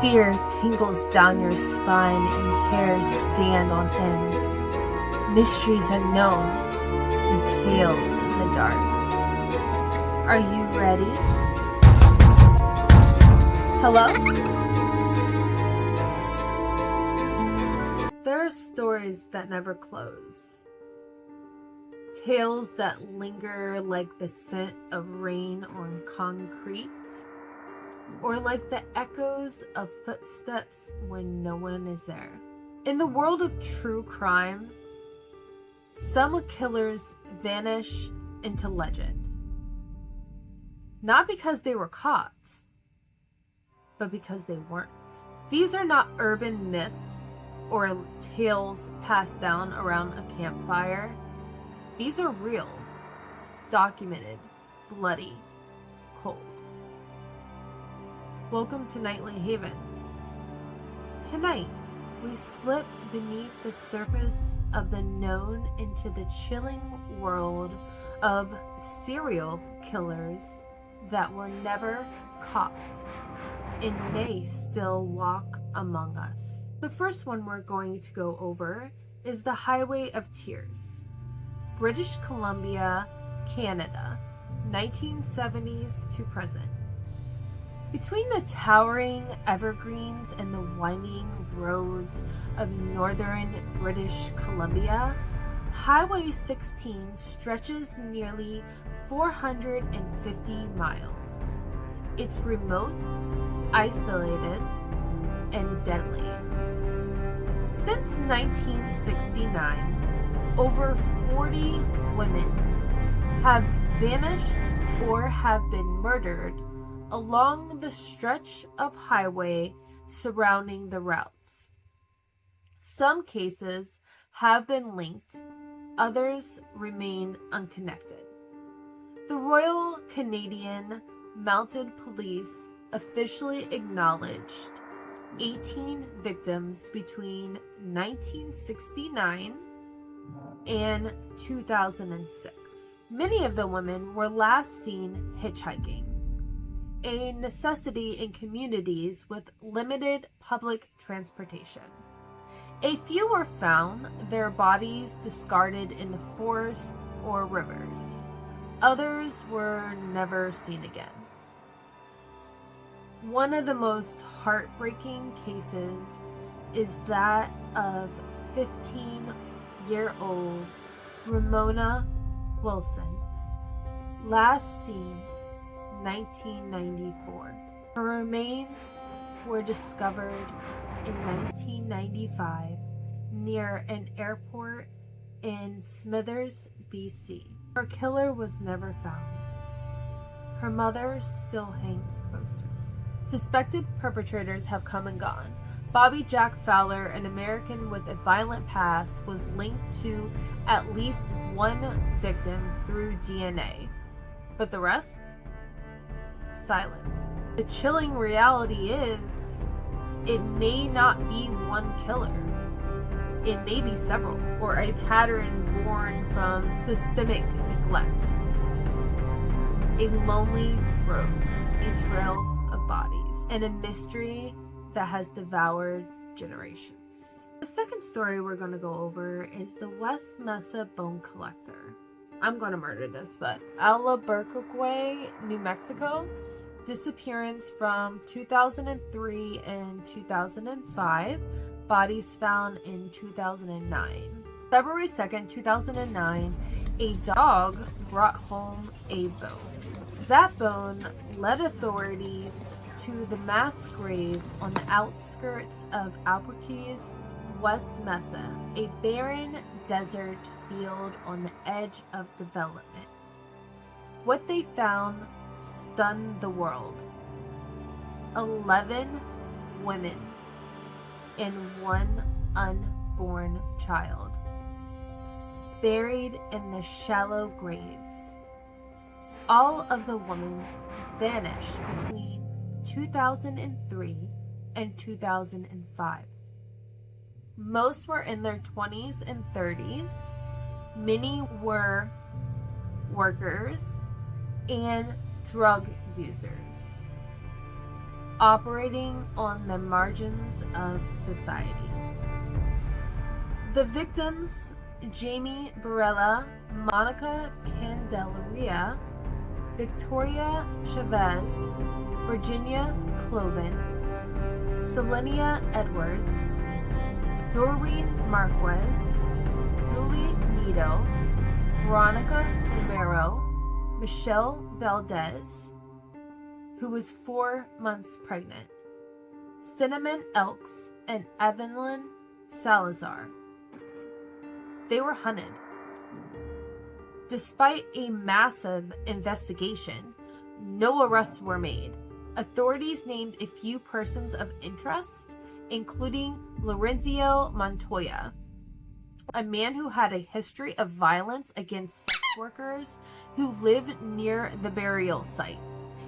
Fear tingles down your spine and hairs stand on end. Mysteries unknown and tales in the dark. Are you ready? Hello? There are stories that never close. Tales that linger like the scent of rain on concrete, or like the echoes of footsteps when no one is there. In the world of true crime, some killers vanish into legend. Not because they were caught, but because they weren't. These are not urban myths or tales passed down around a campfire. These are real, documented, bloody, cold. Welcome to Nightly Haven. Tonight, we slip beneath the surface of the known into the chilling world of serial killers that were never caught and may still walk among us. The first one we're going to go over is the Highway of Tears, British Columbia, Canada, 1970s to present. Between the towering evergreens and the winding roads of northern British Columbia, Highway 16 stretches nearly 450 miles. It's remote, isolated, and deadly. Since 1969, over 40 women have vanished or have been murdered along the stretch of highway surrounding the routes. Some cases have been linked, others remain unconnected. The Royal Canadian Mounted Police officially acknowledged 18 victims between 1969 and 2006. Many of the women were last seen hitchhiking, a necessity in communities with limited public transportation. A few were found, their bodies discarded in the forest or rivers. Others were never seen again. One of the most heartbreaking cases is that of 15-year-old Ramona Wilson, last seen 1994. Her remains were discovered in 1995 near an airport in Smithers, BC. Her killer was never found. Her mother still hangs posters. Suspected perpetrators have come and gone. Bobby Jack Fowler, an American with a violent past, was linked to at least one victim through DNA. But the rest? Silence. The chilling reality is, it may not be one killer. It may be several, or a pattern born from systemic neglect. A lonely road, a trail of bodies, and a mystery that has devoured generations. The second story we're going to go over is the West Mesa Bone Collector. I'm going to murder this, but Albuquerque, New Mexico. Disappearance from 2003 and 2005. Bodies found in 2009. February 2nd, 2009, a dog brought home a bone. That bone led authorities to the mass grave on the outskirts of Albuquerque's West Mesa, a barren desert field on the edge of development. What they found stunned the world. 11 women and one unborn child, buried in the shallow graves. All of the women vanished between 2003 and 2005. Most were in their 20s and 30s. Many were workers and drug users. operating on the margins of society. The victims, Jamie Barella, Monica Candelaria, Victoria Chavez, Virginia Cloven, Selenia Edwards, Doreen Marquez, Julie Nito, Veronica Romero, Michelle Valdez, who was 4 months pregnant, Cinnamon Elks, and Evelyn Salazar. They were hunted. Despite a massive investigation, no arrests were made. Authorities named a few persons of interest, including Lorenzio Montoya, a man who had a history of violence against sex workers who lived near the burial site.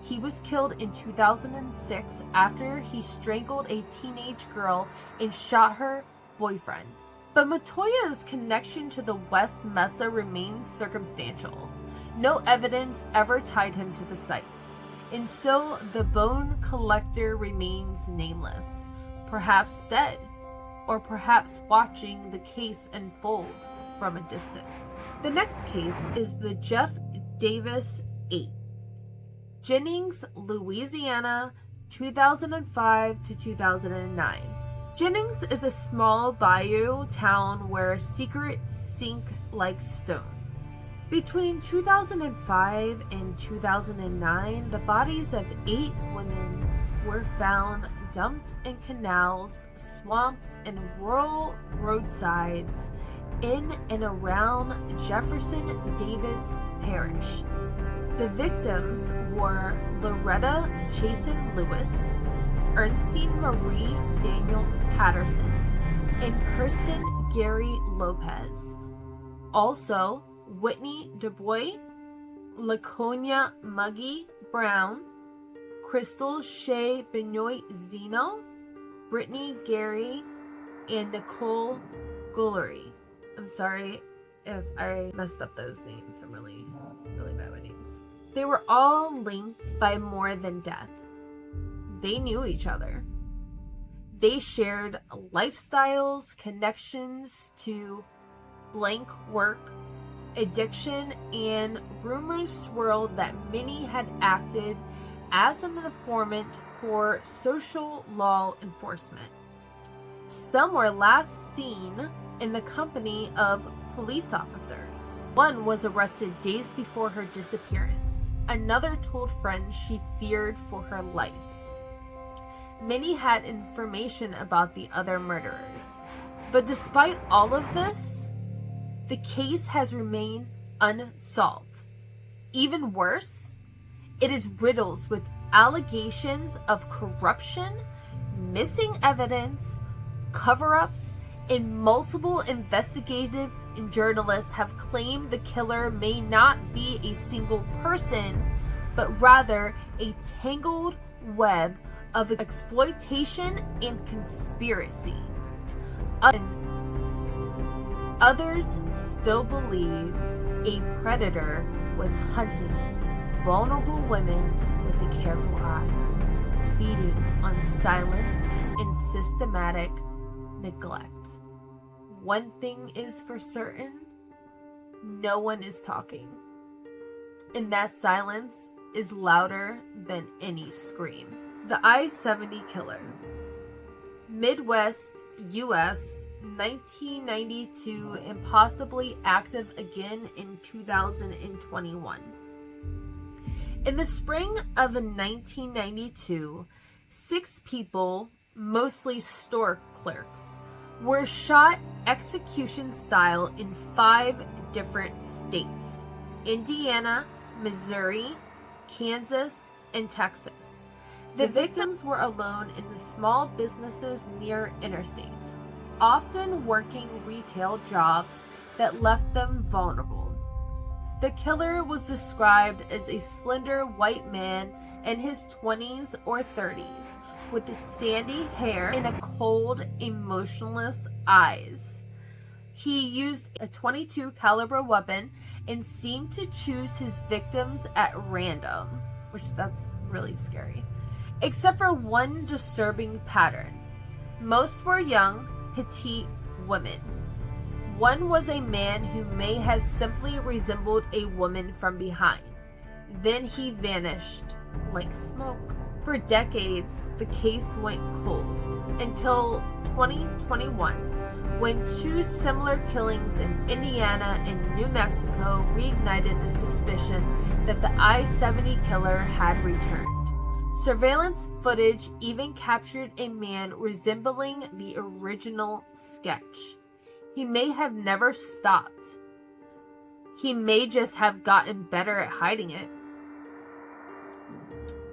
He was killed in 2006 after he strangled a teenage girl and shot her boyfriend. But Montoya's connection to the West Mesa remains circumstantial. No evidence ever tied him to the site, and so the bone collector remains nameless, perhaps dead, or perhaps watching the case unfold from a distance. The next case is the Jeff Davis 8. Jennings, Louisiana, 2005 to 2009. Jennings is a small bayou town where secrets sink like stones. Between 2005 and 2009, the bodies of 8 women were found dumped in canals, swamps, and rural roadsides in and around Jefferson Davis Parish. The victims were Loretta Chasen Lewis, Ernestine Marie Daniels Patterson, and Kirsten Gary Lopez. Also, Whitney DuBois, Laconia Muggy Brown, Crystal Shea Benoit Zeno, Brittany Gary, and Nicole Gullery. I'm sorry if I messed up those names. I'm really bad with names. They were all linked by more than death. They knew each other. They shared lifestyles, connections to blank work, addiction, and rumors swirled that many had acted as an informant for social law enforcement. Some were last seen in the company of police officers. One was arrested days before her disappearance. Another told friends she feared for her life. Many had information about the other murderers. But despite all of this, the case has remained unsolved. Even worse, it is riddled with allegations of corruption, missing evidence, cover-ups, and multiple investigative journalists have claimed the killer may not be a single person, but rather a tangled web of exploitation and conspiracy. Others still believe a predator was hunting vulnerable women with a careful eye, feeding on silence and systematic neglect. One thing is for certain, no one is talking. And that silence is louder than any scream. The I-70 killer. Midwest, U.S., 1992, and possibly active again in 2021. In the spring of 1992, 6 people, mostly store clerks, were shot execution style in 5 different states: Indiana, Missouri, Kansas, and Texas. The victims were alone in the small businesses near interstates, often working retail jobs that left them vulnerable. The killer was described as a slender white man in his 20s or 30s, with the sandy hair and a cold, emotionless eyes. He used a .22 caliber weapon and seemed to choose his victims at random, which that's really scary. except for one disturbing pattern. Most were young, petite women. One was a man who may have simply resembled a woman from behind. Then he vanished like smoke. For decades, the case went cold, until 2021, when two similar killings in Indiana and New Mexico reignited the suspicion that the I-70 killer had returned. Surveillance footage even captured a man resembling the original sketch. He may have never stopped. He may just have gotten better at hiding it.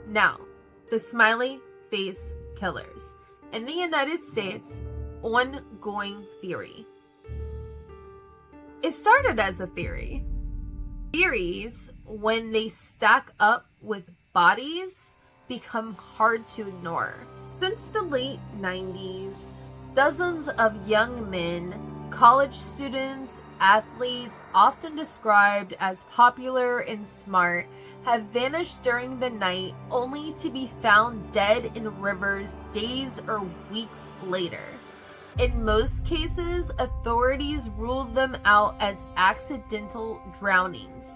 Now, the smiley face killers. In the United States, ongoing theory. It started as a theory. Theories, when they stack up with bodies, become hard to ignore. Since the late 90s, dozens of young men, college students, athletes, often described as popular and smart, have vanished during the night only to be found dead in rivers days or weeks later. In most cases, authorities ruled them out as accidental drownings,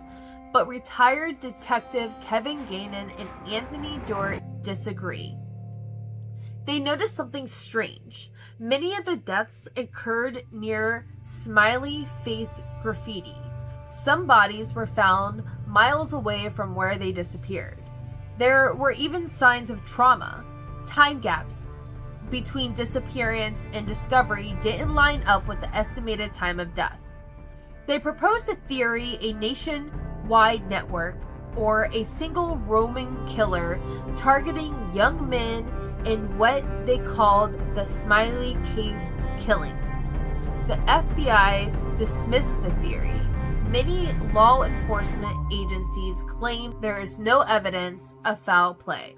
but retired detective Kevin Gannon and Anthony Dort disagree. They noticed something strange. Many of the deaths occurred near smiley face graffiti. Some bodies were found miles away from where they disappeared. There were even signs of trauma. Time gaps between disappearance and discovery didn't line up with the estimated time of death. They proposed a theory, a nationwide network, or a single roaming killer targeting young men in what they called the smiley case killings. The FBI dismissed the theory. Many law enforcement agencies claim there is no evidence of foul play.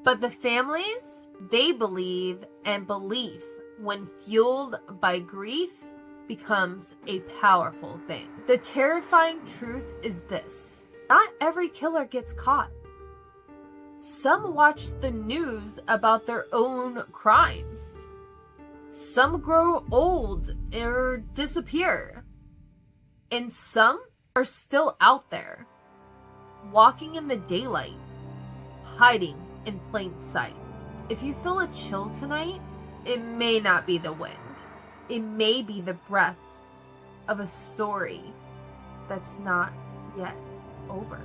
But the families, they believe, and belief, when fueled by grief, becomes a powerful thing. The terrifying truth is this: not every killer gets caught. Some watch the news about their own crimes. Some grow old or disappear. And some are still out there, walking in the daylight, hiding in plain sight. If you feel a chill tonight, it may not be the wind. It may be the breath of a story that's not yet over.